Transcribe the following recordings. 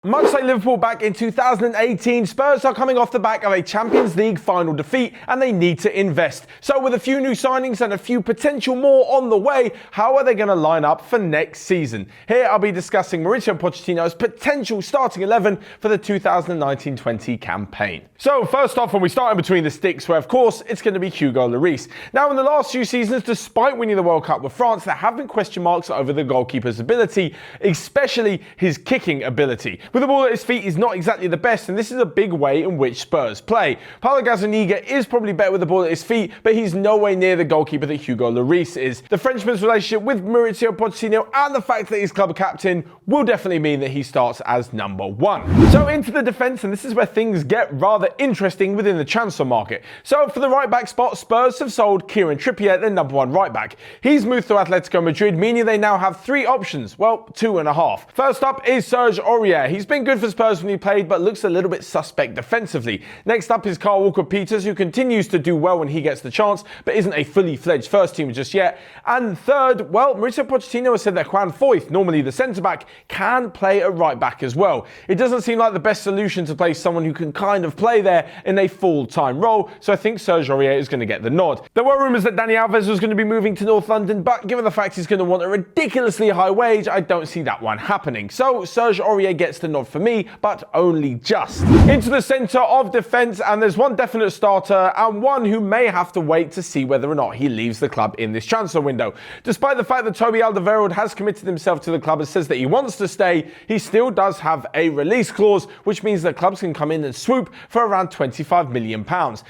Much like Liverpool back in 2018, Spurs are coming off the back of a Champions League final defeat and they need to invest. So with a few new signings and a few potential more on the way, how are they going to line up for next season? Here I'll be discussing Mauricio Pochettino's potential starting 11 for the 2019-20 campaign. So first off, when we start in between the sticks, where of course it's going to be Hugo Lloris. Now in the last few seasons, despite winning the World Cup with France, there have been question marks over the goalkeeper's ability, especially his kicking ability. With the ball at his feet, he's not exactly the best, and this is a big way in which Spurs play. Paulo Gazzaniga is probably better with the ball at his feet, but he's nowhere near the goalkeeper that Hugo Lloris is. The Frenchman's relationship with Mauricio Pochettino and the fact that he's club captain will definitely mean that he starts as number one. So into the defence, and this is where things get rather interesting within the transfer market. So for the right back spot, Spurs have sold Kieran Trippier, their number one right back. He's moved to Atletico Madrid, meaning they now have three options. Well, 2.5. First up is Serge Aurier. He's been good for Spurs when he played, but looks a little bit suspect defensively. Next up is Kyle Walker-Peters, who continues to do well when he gets the chance, but isn't a fully fledged first teamer just yet. And third, well, Mauricio Pochettino has said that Juan Foyth, normally the centre-back, can play at right-back as well. It doesn't seem like the best solution to play someone who can kind of play there in a full-time role, so I think Serge Aurier is going to get the nod. There were rumours that Dani Alves was going to be moving to North London, but given the fact he's going to want a ridiculously high wage, I don't see that one happening. So Serge Aurier gets the nod for me, but only just. Into the centre of defence, and there's one definite starter and one who may have to wait to see whether or not he leaves the club in this transfer window. Despite the fact that Toby Alderweireld has committed himself to the club and says that he wants to stay, he still does have a release clause, which means that clubs can come in and swoop for around £25 million.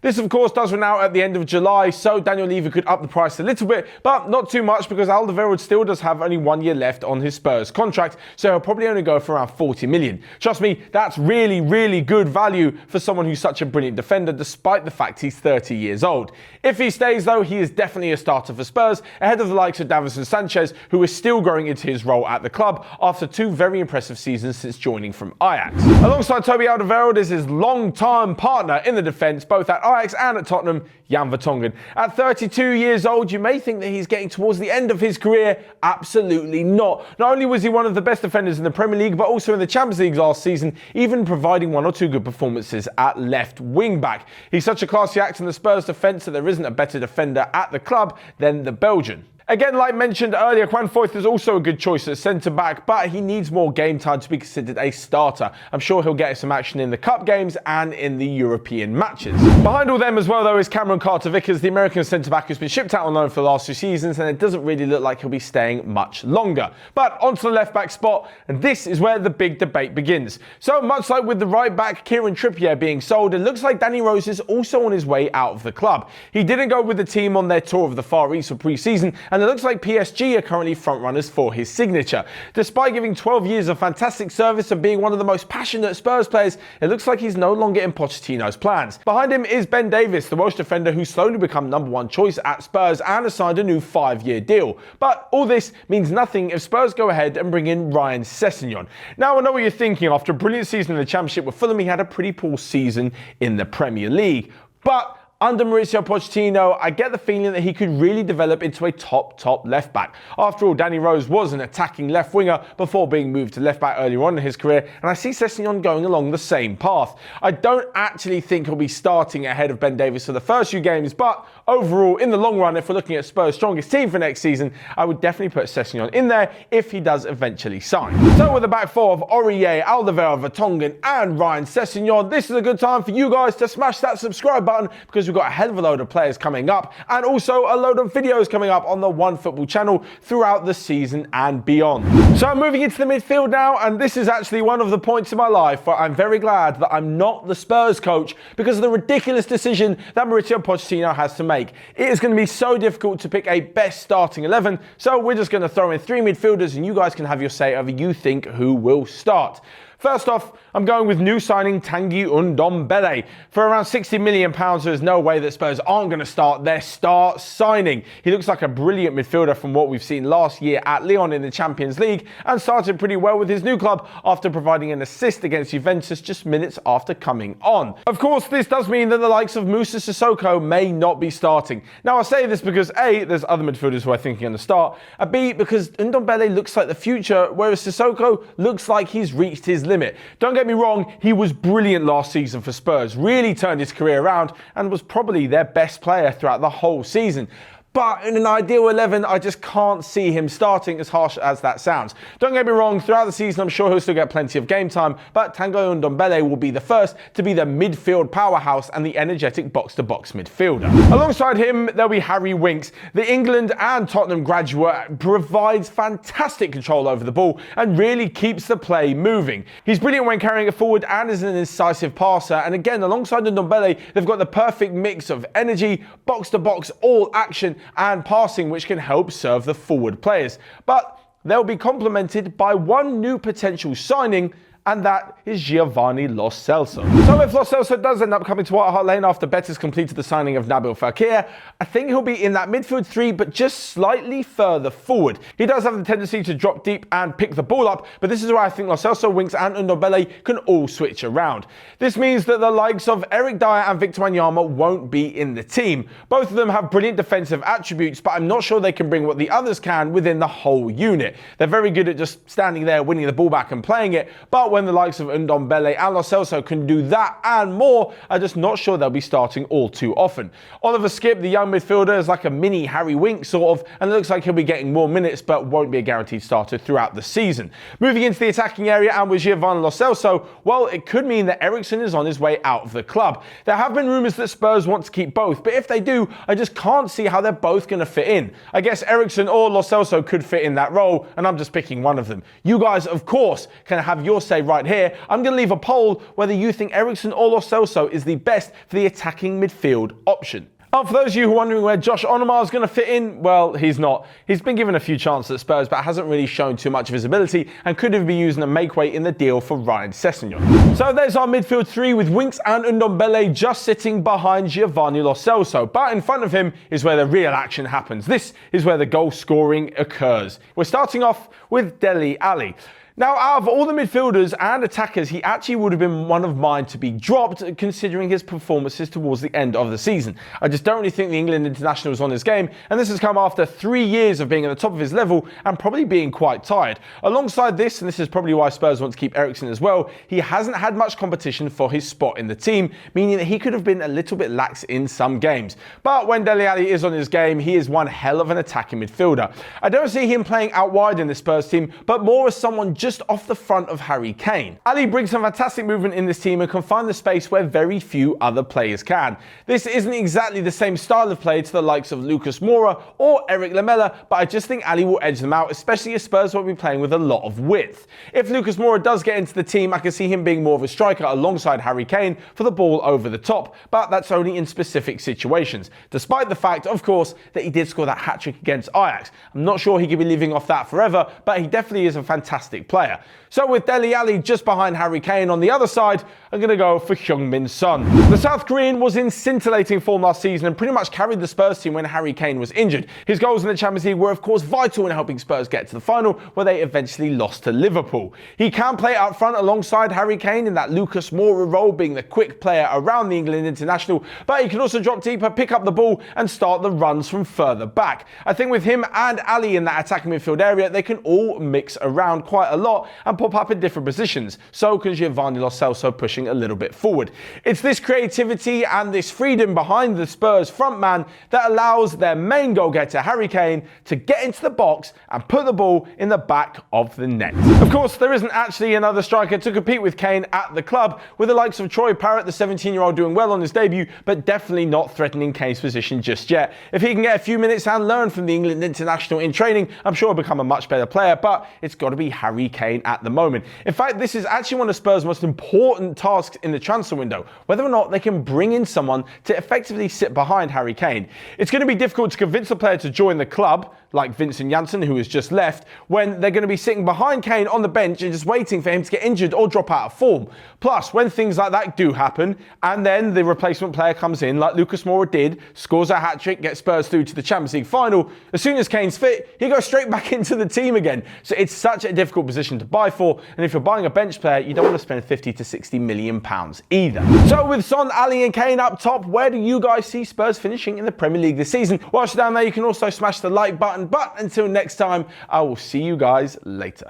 This of course does run out at the end of July, so Daniel Levy could up the price a little bit, but not too much because Alderweireld still does have only 1 year left on his Spurs contract, so he'll probably only go for around 40 million. Trust me, that's really good value for someone who's such a brilliant defender, despite the fact he's 30 years old. If he stays though, he is definitely a starter for Spurs, ahead of the likes of Davinson Sanchez, who is still growing into his role at the club after 2 very impressive seasons since joining from Ajax. Alongside Toby Alderweireld is his long-time partner in the defence, both at Ajax and at Tottenham, Jan Vertonghen. At 32 years old, you may think that he's getting towards the end of his career. Absolutely not. Not only was he one of the best defenders in the Premier League, but also in the Champions League last season, even providing 1 or 2 good performances at left wing back. He's such a classy act in the Spurs defence that there isn't a better defender at the club than the Belgian. Again, like mentioned earlier, Juan Foyth is also a good choice at centre-back, but he needs more game time to be considered a starter. I'm sure he'll get some action in the cup games and in the European matches. Behind all them as well, though, is Cameron Carter-Vickers, the American centre-back who's been shipped out on loan for the last 2 seasons, and it doesn't really look like he'll be staying much longer. But onto the left-back spot, and this is where the big debate begins. So much like with the right-back Kieran Trippier being sold, it looks like Danny Rose is also on his way out of the club. He didn't go with the team on their tour of the Far East for pre-season, and it looks like PSG are currently frontrunners for his signature. Despite giving 12 years of fantastic service and being one of the most passionate Spurs players, it looks like he's no longer in Pochettino's plans. Behind him is Ben Davies, the Welsh defender who's slowly become number one choice at Spurs and has signed a new 5-year deal. But all this means nothing if Spurs go ahead and bring in Ryan Sessegnon. Now I know what you're thinking. After a brilliant season in the Championship with Fulham, he had a pretty poor season in the Premier League. But under Mauricio Pochettino, I get the feeling that he could really develop into a top left back. After all, Danny Rose was an attacking left winger before being moved to left back earlier on in his career, and I see Sessegnon going along the same path. I don't actually think he'll be starting ahead of Ben Davies for the first few games, but overall, in the long run, if we're looking at Spurs' strongest team for next season, I would definitely put Sessegnon in there if he does eventually sign. So with a back four of Aurier, Alderweireld, Vertonghen and Ryan Sessegnon, this is a good time for you guys to smash that subscribe button, because we've got a hell of a load of players coming up and also a load of videos coming up on the Onefootball channel throughout the season and beyond. So I'm moving into the midfield now, and this is actually one of the points in my life where I'm very glad that I'm not the Spurs coach because of the ridiculous decision that Mauricio Pochettino has to make. It is going to be so difficult to pick a best starting 11, so we're just going to throw in 3 midfielders and you guys can have your say over you think who will start. First off, I'm going with new signing Tanguy Ndombele. For around £60 million, there's no way that Spurs aren't going to start their star signing. He looks like a brilliant midfielder from what we've seen last year at Lyon in the Champions League and started pretty well with his new club after providing an assist against Juventus just minutes after coming on. Of course, this does mean that the likes of Moussa Sissoko may not be starting. Now, I say this because A, there's other midfielders who I think are going to start, and B, because Ndombele looks like the future, whereas Sissoko looks like he's reached his his limit. Don't get me wrong, he was brilliant last season for Spurs, really turned his career around and was probably their best player throughout the whole season. But in an ideal 11, I just can't see him starting, as harsh as that sounds. Don't get me wrong, throughout the season, I'm sure he'll still get plenty of game time, but Tanguy Ndombele will be the first to be the midfield powerhouse and the energetic box-to-box midfielder. Alongside him, there'll be Harry Winks. The England and Tottenham graduate provides fantastic control over the ball and really keeps the play moving. He's brilliant when carrying it forward and is an incisive passer. And again, alongside Ndombele, they've got the perfect mix of energy, box-to-box, all action, and passing, which can help serve the forward players. But they'll be complemented by one new potential signing, and that is Giovanni Lo Celso. So if Lo Celso does end up coming to White Hart Lane after Betis completed the signing of Nabil Fekir, I think he'll be in that midfield three, but just slightly further forward. He does have the tendency to drop deep and pick the ball up, but this is where I think Lo Celso, Winks and Ndombele can all switch around. This means that the likes of Eric Dyer and Victor Wanyama won't be in the team. Both of them have brilliant defensive attributes, but I'm not sure they can bring what the others can within the whole unit. They're very good at just standing there, winning the ball back and playing it, but when the likes of Ndombele and Lo Celso can do that and more, I'm just not sure they'll be starting all too often. Oliver Skipp, the young midfielder, is like a mini Harry Winks sort of, and it looks like he'll be getting more minutes but won't be a guaranteed starter throughout the season. Moving into the attacking area and with Giovanni Lo Celso, well, it could mean that Eriksen is on his way out of the club. There have been rumours that Spurs want to keep both, but if they do, I just can't see how they're both going to fit in. I guess Eriksen or Lo Celso could fit in that role, and I'm just picking one of them. You guys, of course, can have your say right here. I'm going to leave a poll whether you think Eriksen or Lo Celso is the best for the attacking midfield option. For those of you who are wondering where Josh Onomah is going to fit in, well, he's not. He's been given a few chances at Spurs, but hasn't really shown too much visibility and could have been using a make-weight in the deal for Ryan Sessegnon. So there's our midfield three with Winks and Ndombele just sitting behind Giovanni Lo Celso. But in front of him is where the real action happens. This is where the goal scoring occurs. We're starting off with Dele Alli. Now, out of all the midfielders and attackers, he actually would have been one of mine to be dropped, considering his performances towards the end of the season. I just don't really think the England international was on his game, and this has come after 3 years of being at the top of his level and probably being quite tired. Alongside this, and this is probably why Spurs want to keep Eriksen as well, he hasn't had much competition for his spot in the team, meaning that he could have been a little bit lax in some games. But when Dele Alli is on his game, he is one hell of an attacking midfielder. I don't see him playing out wide in the Spurs team, but more as someone just off the front of Harry Kane. Ali brings some fantastic movement in this team and can find the space where very few other players can. This isn't exactly the same style of play to the likes of Lucas Moura or Eric Lamela, but I just think Ali will edge them out, especially as Spurs won't be playing with a lot of width. If Lucas Moura does get into the team, I can see him being more of a striker alongside Harry Kane for the ball over the top, but that's only in specific situations, despite the fact, of course, that he did score that hat-trick against Ajax. I'm not sure he could be living off that forever, but he definitely is a fantastic player. So with Dele Alli just behind Harry Kane on the other side, I'm going to go for Heung-min Son. The South Korean was in scintillating form last season and pretty much carried the Spurs team when Harry Kane was injured. His goals in the Champions League were of course vital in helping Spurs get to the final, where they eventually lost to Liverpool. He can play up front alongside Harry Kane in that Lucas Moura role, being the quick player around the England international, but he can also drop deeper, pick up the ball and start the runs from further back. I think with him and Ali in that attacking midfield area, they can all mix around quite a lot and pop up in different positions. So can Giovanni Lo Celso pushing a little bit forward. It's this creativity and this freedom behind the Spurs front man that allows their main goal-getter, Harry Kane, to get into the box and put the ball in the back of the net. Of course, there isn't actually another striker to compete with Kane at the club, with the likes of Troy Parrott, the 17-year-old, doing well on his debut, but definitely not threatening Kane's position just yet. If he can get a few minutes and learn from the England international in training, I'm sure he'll become a much better player, but it's got to be Harry Kane at the moment. In fact, this is actually one of Spurs' most important tasks in the transfer window, whether or not they can bring in someone to effectively sit behind Harry Kane. It's going to be difficult to convince a player to join the club, like Vincent Janssen, who has just left, when they're going to be sitting behind Kane on the bench and just waiting for him to get injured or drop out of form. Plus, when things like that do happen, and then the replacement player comes in, like Lucas Moura did, scores a hat-trick, gets Spurs through to the Champions League final, as soon as Kane's fit, he goes straight back into the team again. So it's such a difficult position to buy for, and if you're buying a bench player, you don't want to spend 50 to 60 million pounds either. So with Son, Ali and Kane up top, where do you guys see Spurs finishing in the Premier League this season? Whilst you're down there, you can also smash the like button. But until next time, I will see you guys later.